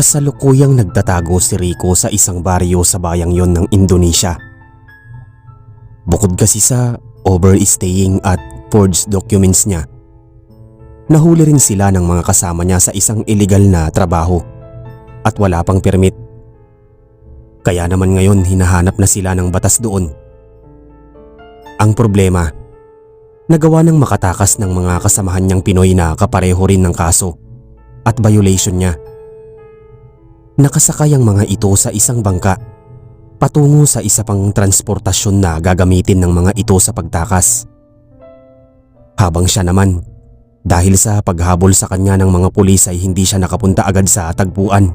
Kasalukuyang nagtatago si Rico sa isang baryo sa bayang yon ng Indonesia. Bukod kasi sa overstaying at forged documents niya, nahuli rin sila ng mga kasama niya sa isang illegal na trabaho at wala pang permit. Kaya naman ngayon hinahanap na sila ng batas doon. Ang problema, nagawa ng makatakas ng mga kasamahan niyang Pinoy na kapareho rin ng kaso at violation niya. Nakasakay ang mga ito sa isang bangka patungo sa isa pang transportasyon na gagamitin ng mga ito sa pagtakas. Habang siya naman, dahil sa paghabol sa kanya ng mga pulis ay hindi siya nakapunta agad sa tagpuan.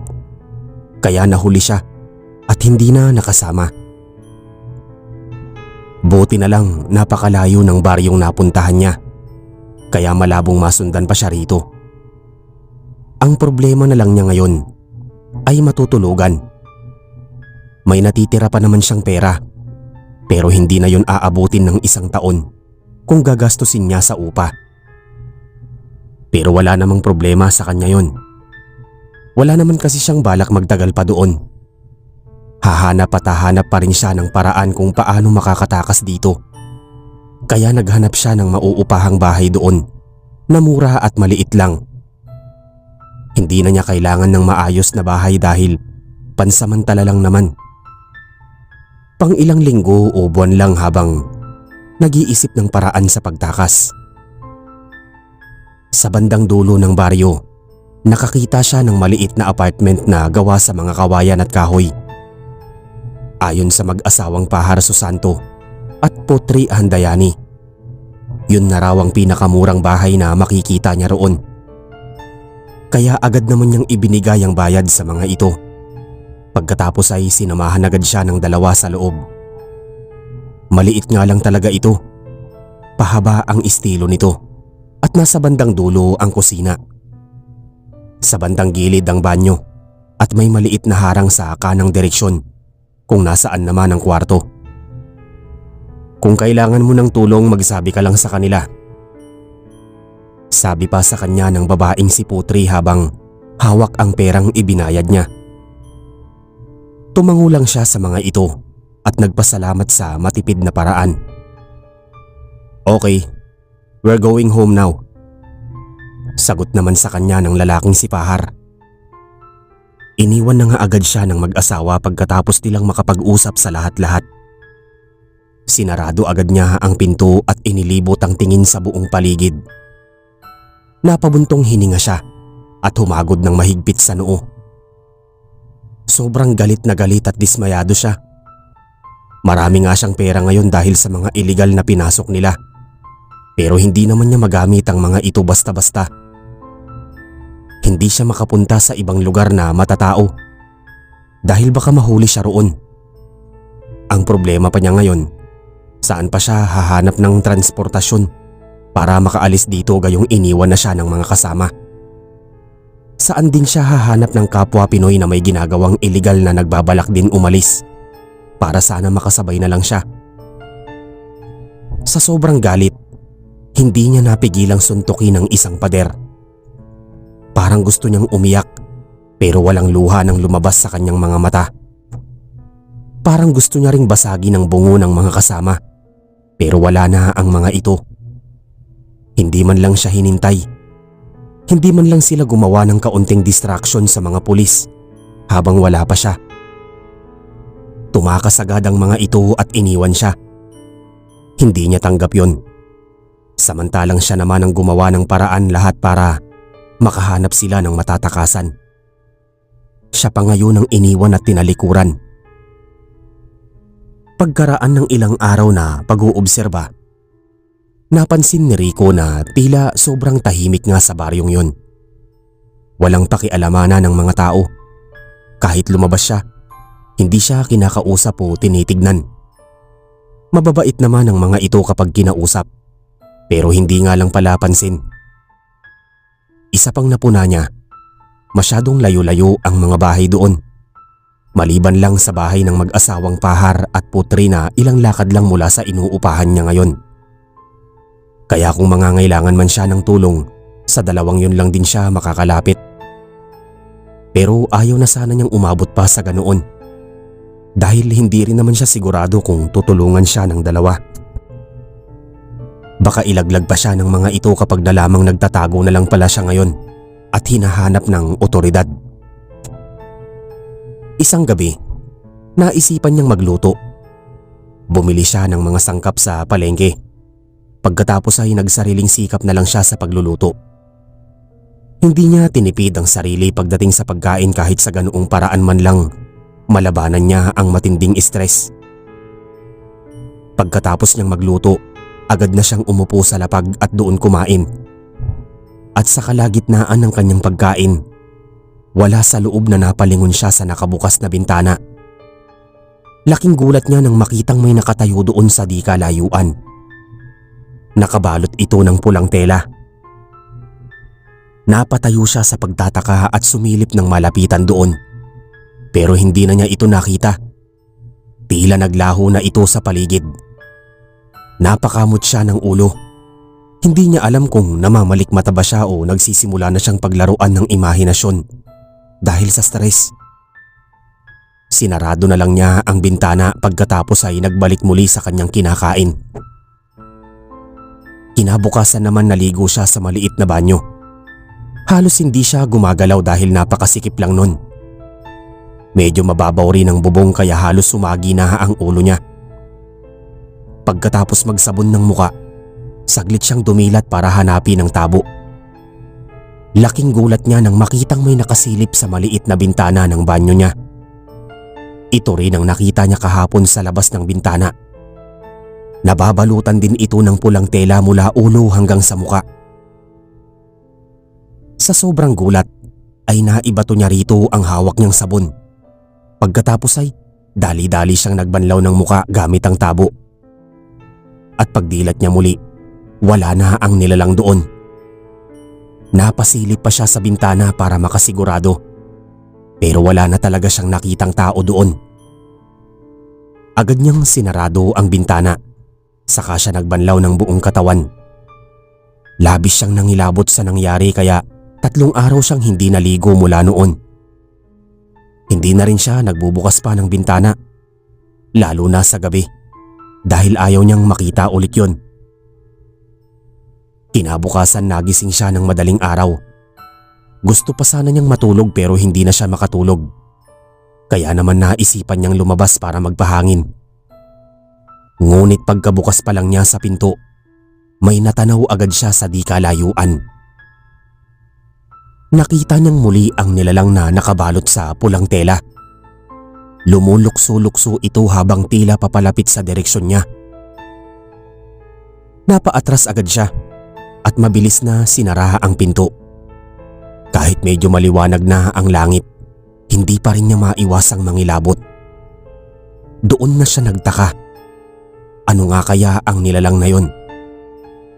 Kaya nahuli siya at hindi na nakasama. Buti na lang napakalayo ng baryong napuntahan niya, kaya malabong masundan pa siya rito. Ang problema na lang niya ngayon ay matutulugan. May natitira pa naman siyang pera, pero hindi na yon aabutin ng 1 taon kung gagastusin niya sa upa. Pero wala namang problema sa kanya yon. Wala naman kasi siyang balak magtagal pa doon. Hahanap at hahanap pa rin siya ng paraan kung paano makakatakas dito. Kaya naghanap siya ng mauupahang bahay doon na mura at maliit lang. Hindi na niya kailangan ng maayos na bahay dahil pansamantala lang naman. Pang ilang linggo o buwan lang habang nag-iisip ng paraan sa pagtakas. Sa bandang dulo ng baryo, nakakita siya ng maliit na apartment na gawa sa mga kawayan at kahoy. Ayon sa mag-asawang Pahar Susanto at Putri Handayani, yun na raw ang pinakamurang bahay na makikita niya roon. Kaya agad naman niyang ibinigay ang bayad sa mga ito. Pagkatapos ay sinamahan agad siya ng 2 sa loob. Maliit nga lang talaga ito. Pahaba ang estilo nito at nasa bandang dulo ang kusina. Sa bandang gilid ang banyo at may maliit na harang sa kanang direksyon kung nasaan naman ang kwarto. Kung kailangan mo ng tulong, magsabi ka lang sa kanila. Sabi pa sa kanya ng babaeng si Putri habang hawak ang perang ibinayad niya. Tumango lang siya sa mga ito at nagpasalamat sa matipid na paraan. Okay, we're going home now. Sagot naman sa kanya ng lalaking si Pahar. Iniwan na nga agad siya ng mag-asawa pagkatapos nilang makapag-usap sa lahat-lahat. Sinarado agad niya ang pinto at inilibot ang tingin sa buong paligid. Napabuntong hininga siya at humagod ng mahigpit sa noo. Sobrang galit na galit at dismayado siya. Marami nga siyang pera ngayon dahil sa mga illegal na pinasok nila. Pero hindi naman niya magamit ang mga ito basta-basta. Hindi siya makapunta sa ibang lugar na matatao dahil baka mahuli siya roon. Ang problema pa niya ngayon, saan pa siya hahanap ng transportasyon para makaalis dito gayong iniwan na siya ng mga kasama? Saan din siya hahanap ng kapwa Pinoy na may ginagawang illegal na nagbabalak din umalis para sana makasabay na lang siya? Sa sobrang galit, hindi niya napigilang suntukin ng isang pader. Parang gusto niyang umiyak pero walang luha nang lumabas sa kanyang mga mata. Parang gusto niya ring basagin ang bungo ng mga kasama pero wala na ang mga ito. Hindi man lang siya hinintay. Hindi man lang sila gumawa ng kaunting distraction sa mga pulis habang wala pa siya. Tumakas agad ang mga ito at iniwan siya. Hindi niya tanggap yon. Samantalang siya naman ang gumawa ng paraan lahat para makahanap sila ng matatakasan. Siya pa ngayon ang iniwan at tinalikuran. Pagkaraan ng ilang araw na pag-uobserba, napansin ni Rico na tila sobrang tahimik nga sa baryong yon. Walang pakialamana ng mga tao. Kahit lumabas siya, hindi siya kinakausap o tinitignan. Mababait naman ang mga ito kapag kinausap, pero hindi nga lang pala pansin. Isa pang napuna niya, masyadong layo-layo ang mga bahay doon. Maliban lang sa bahay ng mag-asawang Pahar at Putri na ilang lakad lang mula sa inuupahan niya ngayon. Kaya kung mangangailangan man siya ng tulong, sa dalawang yun lang din siya makakalapit. Pero ayaw na sana niyang umabot pa sa ganoon. Dahil hindi rin naman siya sigurado kung tutulungan siya ng dalawa. Baka ilaglag pa siya ng mga ito kapag na lamang nagtatago na lang pala siya ngayon at hinahanap ng otoridad. Isang gabi, naisipan niyang magluto. Bumili siya ng mga sangkap sa palengke. Pagkatapos ay nagsariling sikap na lang siya sa pagluluto. Hindi niya tinipid ang sarili pagdating sa pagkain kahit sa ganoong paraan man lang malabanan niya ang matinding stress. Pagkatapos niyang magluto, agad na siyang umupo sa lapag at doon kumain. At sa kalagitnaan ng kanyang pagkain, wala sa loob na napalingon siya sa nakabukas na bintana. Laking gulat niya nang makitang may nakatayo doon sa di kalayuan. Nakabalot ito ng pulang tela. Napatayo siya sa pagtataka at sumilip ng malapitan doon. Pero hindi na niya ito nakita. Tila naglaho na ito sa paligid. Napakamot siya ng ulo. Hindi niya alam kung namamalikmata ba siya o nagsisimula na siyang paglaruan ng imahinasyon dahil sa stress. Sinarado na lang niya ang bintana pagkatapos ay nagbalik muli sa kanyang kinakain. Kinabukasan naman naligo siya sa maliit na banyo. Halos hindi siya gumagalaw dahil napakasikip lang nun. Medyo mababaw rin ang bubong kaya halos sumagi na ang ulo niya. Pagkatapos magsabon ng muka, saglit siyang dumilat para hanapin ang tabo. Laking gulat niya nang makitang may nakasilip sa maliit na bintana ng banyo niya. Ito rin ang nakita niya kahapon sa labas ng bintana. Nababalutan din ito ng pulang tela mula ulo hanggang sa muka. Sa sobrang gulat ay naibato niya rito ang hawak niyang sabon. Pagkatapos ay dali-dali siyang nagbanlaw ng muka gamit ang tabo. At pagdilat niya muli, wala na ang nilalang doon. Napasilip pa siya sa bintana para makasigurado. Pero wala na talaga siyang nakitang tao doon. Agad niyang sinarado ang bintana. Saka siya nagbanlaw ng buong katawan. Labis siyang nangilabot sa nangyari kaya 3 araw siyang hindi naligo mula noon. Hindi na rin siya nagbubukas pa ng bintana. Lalo na sa gabi. Dahil ayaw niyang makita ulit yon. Kinabukasan nagising siya ng madaling araw. Gusto pa sana niyang matulog pero hindi na siya makatulog. Kaya naman naisipan niyang lumabas para magpahangin. Ngunit pagkabukas pa lang niya sa pinto, may natanaw agad siya sa di kalayuan. Nakita niyang muli ang nilalang na nakabalot sa pulang tela. Lumulukso-lukso ito habang tila papalapit sa direksyon niya. Napaatras agad siya at mabilis na sinara ang pinto. Kahit medyo maliwanag na ang langit, hindi pa rin niya maiwasang mangilabot. Doon na siya nagtaka. Ano nga kaya ang nilalang na yon?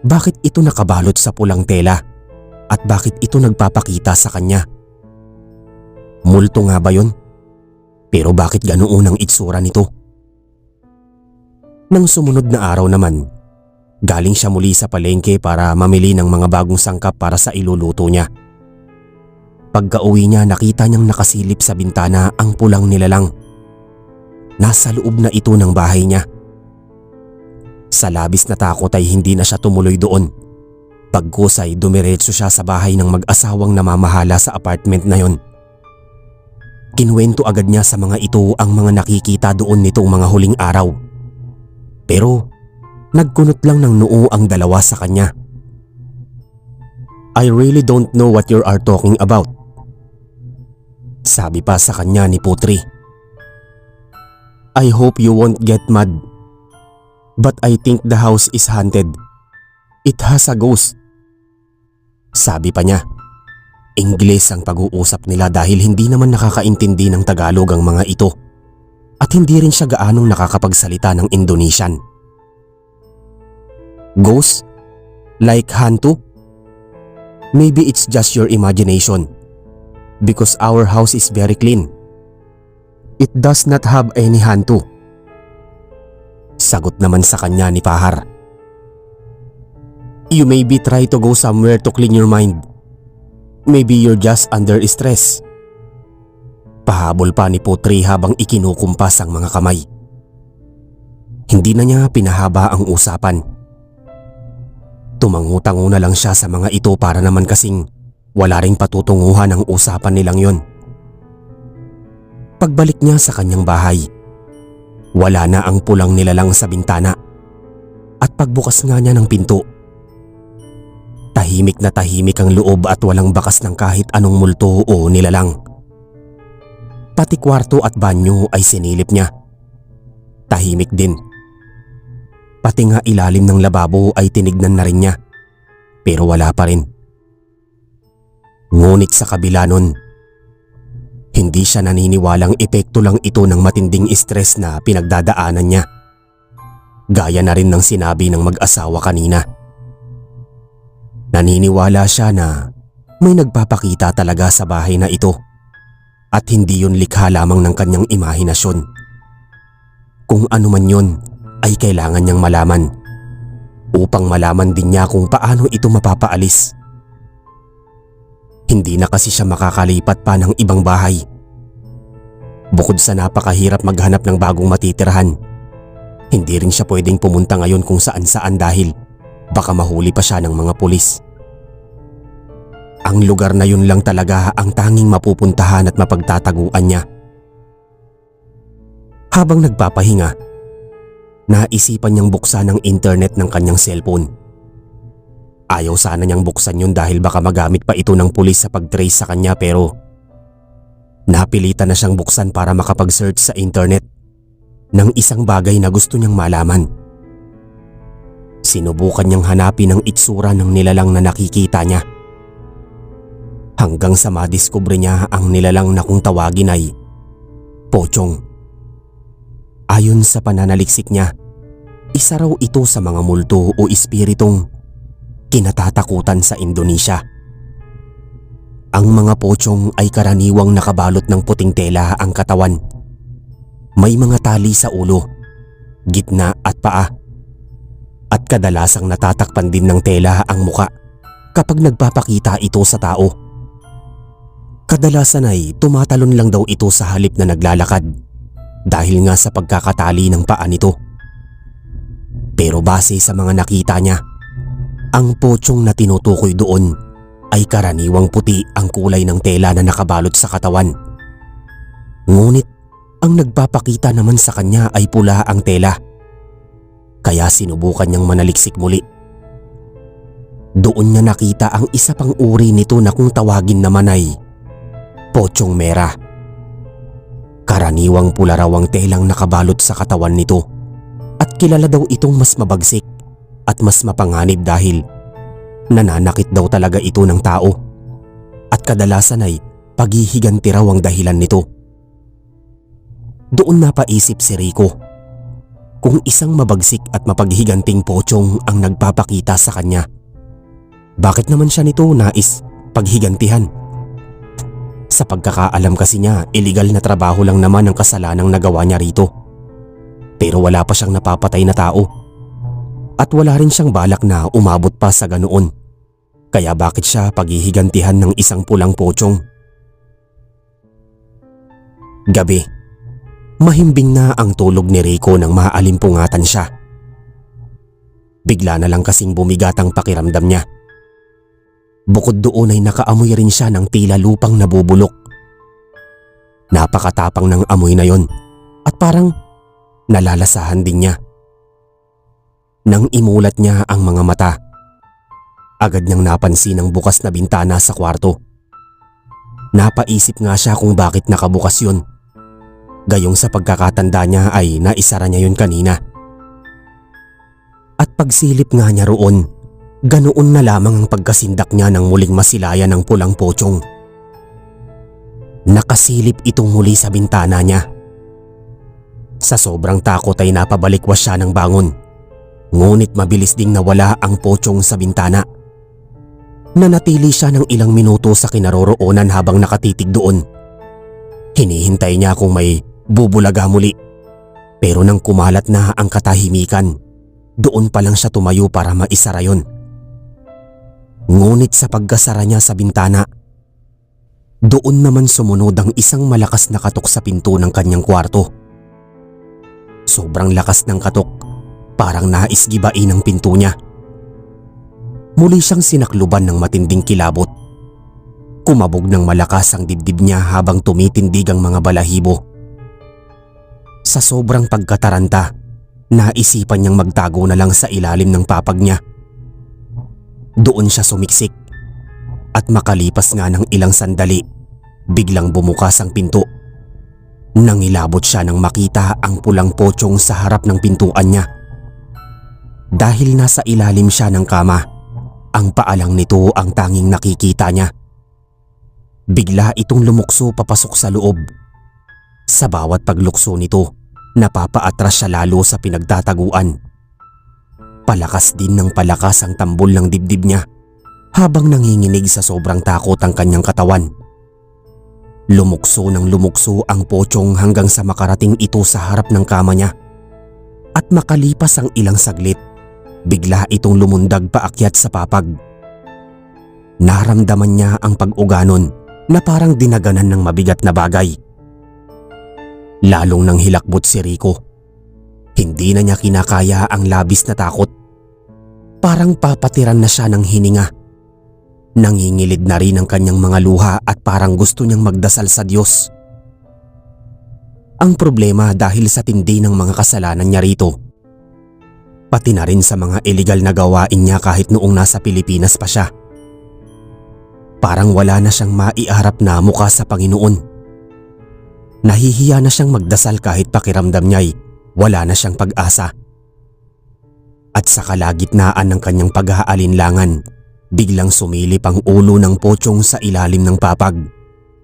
Bakit ito nakabalot sa pulang tela? At bakit ito nagpapakita sa kanya? Multo nga ba yun? Pero bakit ganoon ang itsura nito? Nang sumunod na araw naman, galing siya muli sa palengke para mamili ng mga bagong sangkap para sa iluluto niya. Pagka-uwi niya nakita niyang nakasilip sa bintana ang pulang nilalang. Nasa loob na ito ng bahay niya. Sa labis na takot ay hindi na siya tumuloy doon. Pagkus ay dumiretso siya sa bahay ng mag-asawang namamahala sa apartment na yon. Kinuwento agad niya sa mga ito ang mga nakikita doon nitong mga huling araw. Pero nagkunot lang ng noo ang dalawa sa kanya. "I really don't know what you are talking about," sabi pa sa kanya ni Putri. "I hope you won't get mad. But I think the house is haunted. It has a ghost," sabi pa niya. Ingles ang pag-uusap nila dahil hindi naman nakakaintindi ng Tagalog ang mga ito. At hindi rin siya gaanong nakakapagsalita ng Indonesian. "Ghost? Like hantu? Maybe it's just your imagination. Because our house is very clean. It does not have any hantu," sagot naman sa kanya ni Pahar. "You maybe try to go somewhere to clean your mind. Maybe you're just under stress," Pahabol pa ni Putri habang ikinukumpas ang mga kamay. Hindi na niya pinahaba ang usapan. Tumangu-tango na lang siya sa mga ito para naman kasing wala ring patutunguhan ang usapan nilang yon. Pagbalik niya sa kanyang bahay, wala na ang pulang nilalang sa bintana at pagbukas nga niya ng pinto, tahimik na tahimik ang loob at walang bakas ng kahit anong multo o nilalang. Pati kwarto at banyo ay sinilip niya. Tahimik din. Pati nga ilalim ng lababo ay tinignan na rin niya, pero wala pa rin. Ngunit sa kabila nun, hindi siya naniniwalang epekto lang ito ng matinding stress na pinagdadaanan niya. Gaya na rin ng sinabi ng mag-asawa kanina. Naniniwala siya na may nagpapakita talaga sa bahay na ito at hindi yun likha lamang ng kanyang imahinasyon. Kung ano man yun ay kailangan niyang malaman upang malaman din niya kung paano ito mapapaalis. Hindi na kasi siya makakalipat pa ng ibang bahay. Bukod sa napakahirap maghanap ng bagong matitirhan, hindi rin siya pwedeng pumunta ngayon kung saan-saan dahil baka mahuli pa siya ng mga pulis. Ang lugar na yun lang talaga ang tanging mapupuntahan at mapagtataguan niya. Habang nagpapahinga, naisipan niyang buksan ang internet ng kanyang cellphone. Ayaw sana niyang buksan yun dahil baka magamit pa ito ng pulis sa pag-trace sa kanya, pero napilitan na siyang buksan para makapag-search sa internet ng isang bagay na gusto niyang malaman. Sinubukan niyang hanapin ang itsura ng nilalang na nakikita niya, hanggang sa madiskubre niya ang nilalang na kung tawagin ay Pochong. Ayon sa pananaliksik niya, isa raw ito sa mga multo o espiritong kinatatakutan sa Indonesia. Ang mga pochong ay karaniwang nakabalot ng puting tela ang katawan. May mga tali sa ulo, gitna at paa. At kadalasang natatakpan din ng tela ang muka kapag nagpapakita ito sa tao. Kadalasan ay tumatalon lang daw ito sa halip na naglalakad dahil nga sa pagkakatali ng paa nito. Pero base sa mga nakita niya, ang pochong na tinutukoy doon ay karaniwang puti ang kulay ng tela na nakabalot sa katawan. Ngunit ang nagpapakita naman sa kanya ay pula ang tela. Kaya sinubukan niyang manaliksik muli. Doon niya nakita ang isa pang uri nito na kung tawagin naman ay Pochong Mera. Karaniwang pula raw ang telang nakabalot sa katawan nito at kilala daw itong mas mabagsik at mas mapanganib dahil nananakit daw talaga ito ng tao at kadalasan ay paghihiganti raw ang dahilan nito. Doon napaisip si Rico kung isang mabagsik at mapaghiganting pochong ang nagpapakita sa kanya, bakit naman siya nito nais paghigantihan? Sa pagkakaalam kasi niya, illegal na trabaho lang naman ang kasalanang nagawa niya rito. Pero wala pa siyang napapatay na tao. At wala rin siyang balak na umabot pa sa ganoon. Kaya bakit siya paghihigantihan ng isang pulang pochong? Gabi. Mahimbing na ang tulog ni Rico nang maalimpungatan siya. Bigla na lang kasing bumigat ang pakiramdam niya. Bukod doon ay nakaamoy rin siya ng tila lupang nabubulok. Napakatapang ng amoy na yon at parang nalalasahan din niya. Nang imulat niya ang mga mata, agad niyang napansin ang bukas na bintana sa kwarto. Napaisip nga siya kung bakit nakabukas yun. Gayong sa pagkakatanda niya ay naisara niya yun kanina. At pagsilip nga niya roon, ganoon na lamang ang pagkasindak niya nang muling masilayan ng pulang pochong. Nakasilip itong muli sa bintana niya. Sa sobrang takot ay napabalikwas siya ng bangon. Ngunit mabilis ding nawala ang pochong sa bintana. Nanatili siya ng ilang minuto sa kinaroroonan habang nakatitig doon. Hinihintay niya kung may bubulaga muli. Pero nang kumalat na ang katahimikan, doon pa lang siya tumayo para maisara yon. Ngunit sa pagkasara niya sa bintana, Doon naman sumunod ang isang malakas na katok sa pinto ng kanyang kwarto. Sobrang lakas ng katok, parang naisgibain ang pinto niya. Muli siyang sinakluban ng matinding kilabot. Kumabog ng malakas ang dibdib niya habang tumitindig ang mga balahibo. Sa sobrang pagkataranta, naisipan niyang magtago na lang sa ilalim ng papag niya. Doon siya sumiksik at makalipas nga ng ilang sandali, biglang bumukas ang pinto. Nangilabot siya nang makita ang pulang potsong sa harap ng pintuan niya. Dahil nasa ilalim siya ng kama, ang paalang nito ang tanging nakikita niya. Bigla itong lumukso papasok sa loob. Sa bawat paglukso nito, napapaatras siya lalo sa pinagtataguan. Palakas din ng palakas ang tambol ng dibdib niya habang nanginginig sa sobrang takot ang kanyang katawan. Lumukso ng lumukso ang potsong hanggang sa makarating ito sa harap ng kama niya. At makalipas ang ilang saglit, bigla itong lumundag paakyat sa papag. Naramdaman niya ang pag-uganon na parang dinaganan ng mabigat na bagay. Lalong nang hilakbot si Rico. Hindi na niya kinakaya ang labis na takot. Parang papatiran na siya ng hininga. Nangingilid na rin ang kanyang mga luha at parang gusto niyang magdasal sa Diyos. Ang problema dahil sa tindi ng mga kasalanan niya rito, pati na rin sa mga illegal na gawain niya kahit noong nasa Pilipinas pa siya. Parang wala na siyang maiharap na mukha sa Panginoon. Nahihiya na siyang magdasal kahit pakiramdam niya'y wala na siyang pag-asa. At sa kalagitnaan ng kanyang pag-aalinlangan, biglang sumilip ang ulo ng potsong sa ilalim ng papag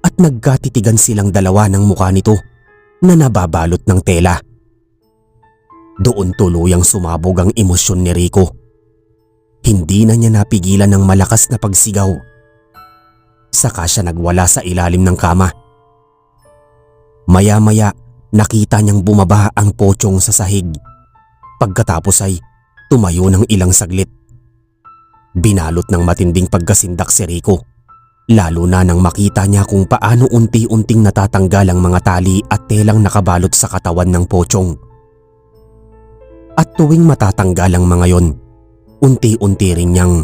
at nagkatitigan silang dalawa ng mukha nito na nababalot ng tela. Doon tuluyang sumabog ang emosyon ni Rico. Hindi na niya napigilan ng malakas na pagsigaw. Saka siya nagwala sa ilalim ng kama. Maya-maya nakita niyang bumaba ang potsong sa sahig. Pagkatapos ay tumayo ng ilang saglit. Binalot ng matinding pagkasindak si Rico, lalo na nang makita niya kung paano unti-unting natatanggal ang mga tali at telang nakabalot sa katawan ng potsong. At tuwing matatanggal ang mga yon, unti-unti rin niyang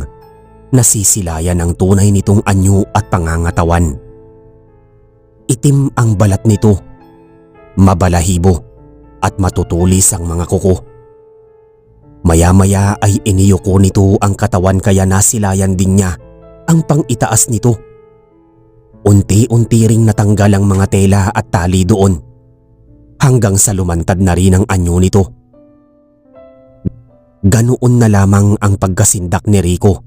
nasisilayan ang tunay nitong anyo at pangangatawan. Itim ang balat nito, mabalahibo at matutulis ang mga kuko. Maya-maya ay iniyuko nito ang katawan kaya nasilayan din niya ang pang-itaas nito. Unti-unti ring natanggal ang mga tela at tali doon hanggang sa lumantad na rin ang anyo nito. Ganoon na lamang ang pagkasindak ni Rico.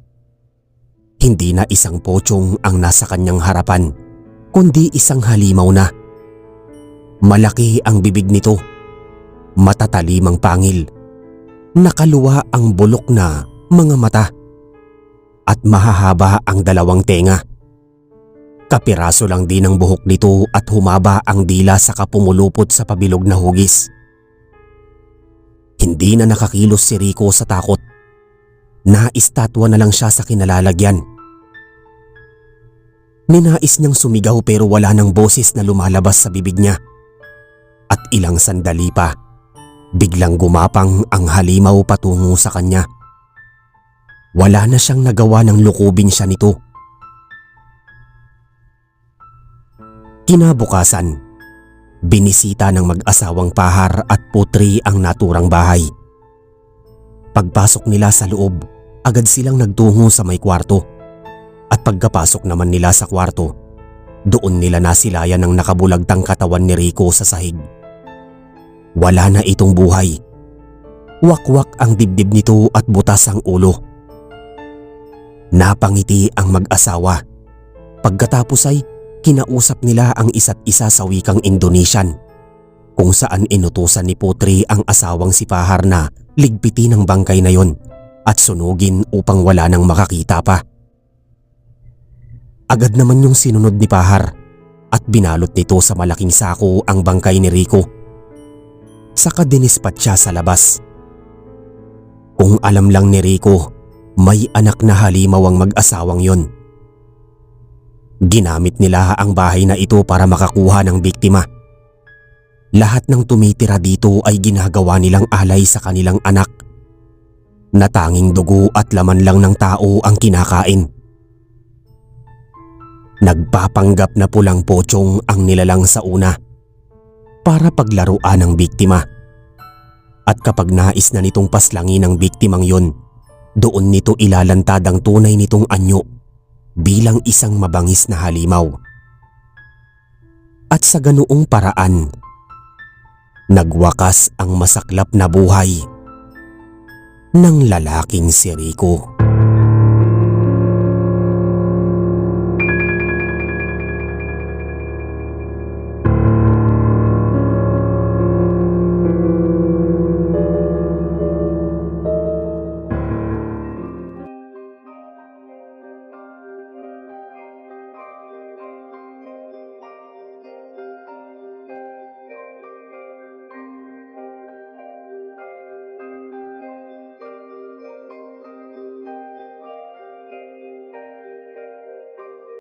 Hindi na isang potsong ang nasa kanyang harapan, kundi isang halimaw na. Malaki ang bibig nito, matatalim ang pangil, nakaluwa ang bulok na mga mata, at mahahaba ang dalawang tenga. Kapiraso lang din ang buhok nito at humaba ang dila sa kapumulupot sa pabilog na hugis. Hindi na nakakilos si Rico sa takot. Naistatwa na lang siya sa kinalalagyan. Ninais niyang sumigaw pero wala nang boses na lumalabas sa bibig niya. At ilang sandali pa, biglang gumapang ang halimaw patungo sa kanya. Wala na siyang nagawa ng lukubin siya nito. Kinabukasan, binisita ng mag-asawang Pahar at Putri ang naturang bahay. Pagpasok nila sa loob, agad silang nagtungo sa may kwarto. At pagkapasok naman nila sa kwarto, doon nila nasilayan ang nakabulagtang katawan ni Rico sa sahig. Wala na itong buhay. Wakwak ang dibdib nito at butas ang ulo. Napangiti ang mag-asawa. Pagkatapos ay kinausap nila ang isa't isa sa wikang Indonesian, kung saan inutusan ni Putri ang asawang si Pahar na ligpitin ang bangkay na yon at sunugin upang wala nang makakita pa. Agad naman yung sinunod ni Pahar at binalot nito sa malaking sako ang bangkay ni Rico. Saka dinispat siya sa labas. Kung alam lang ni Rico, may anak na halimaw ang mag-asawang yon. Ginamit nila ang bahay na ito para makakuha ng biktima. Lahat ng tumitira dito ay ginagawa nilang alay sa kanilang anak, na tanging dugo at laman lang ng tao ang kinakain. Nagpapanggap na pulang potsong ang nilalang sa una para paglaruan ng biktima. At kapag nais na nitong paslangin ang biktimang yon, doon nito ilalantad ang tunay nitong anyo bilang isang mabangis na halimaw. At sa ganoong paraan, nagwakas ang masaklap na buhay ng lalaking si Rico.